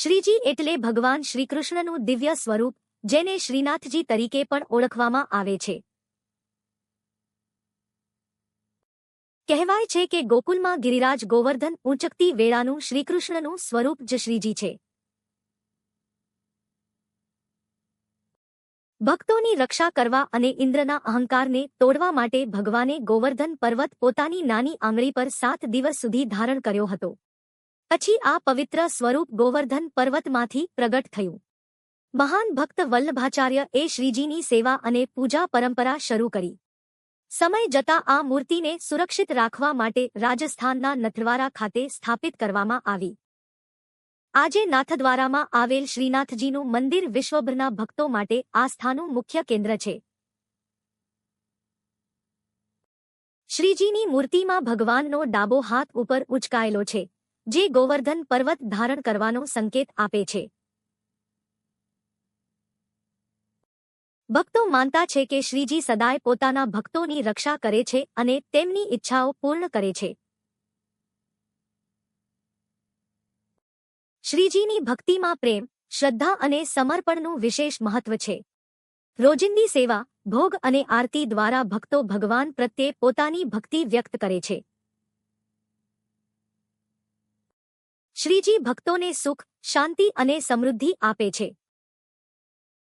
શ્રીજી એટલે ભગવાન શ્રીકૃષ્ણનું દિવ્ય સ્વરૂપ, જેને શ્રીનાથજી તરીકે પણ ઓળખવામાં આવે છે. કહેવાય છે કે ગોકુલમાં ગિરિરાજ ગોવર્ધન ઊંચકતી વેળાનું શ્રીકૃષ્ણનું સ્વરૂપ જ શ્રીજી છે. ભક્તોની રક્ષા કરવા અને ઇન્દ્રના અહંકારને તોડવા માટે ભગવાને ગોવર્ધન પર્વત પોતાની નાની આંગળી પર 7 દિવસ સુધી ધારણ કર્યો હતો. પછી આ પવિત્ર સ્વરૂપ ગોવર્ધન પર્વતમાંથી પ્રગટ થયું. મહાન ભક્ત વલ્લભાચાર્ય એ શ્રીજીની સેવા અને પૂજા પરંપરા શરૂ કરી. સમય જતાં આ મૂર્તિને સુરક્ષિત રાખવા માટે રાજસ્થાનના નથદ્વારા ખાતે સ્થાપિત કરવામાં આવી. આજે નાથદ્વારામાં આવેલ શ્રીનાથજીનું મંદિર વિશ્વભરના ભક્તો માટે આસ્થાનું મુખ્ય કેન્દ્ર છે. શ્રીજીની મૂર્તિમાં ભગવાનનો ડાબો હાથ ઉપર ઉંચકાયેલો છે, જે ગોવર્ધન પર્વત ધારણ કરવાનો સંકેત આપે છે. ભક્તો માનતા છે કે શ્રીજી સદાય પોતાના ભક્તોની રક્ષા કરે છે અને તેમની ઈચ્છાઓ પૂર્ણ કરે છે. શ્રીજીની ભક્તિમાં પ્રેમ, શ્રદ્ધા અને સમર્પણનું વિશેષ મહત્વ છે. રોજિંદી સેવા, ભોગ અને આરતી દ્વારા ભક્તો ભગવાન પ્રત્યે પોતાની ભક્તિ વ્યક્ત કરે છે. શ્રીજી ભક્તોને સુખ, શાંતિ અને સમૃદ્ધિ આપે છે.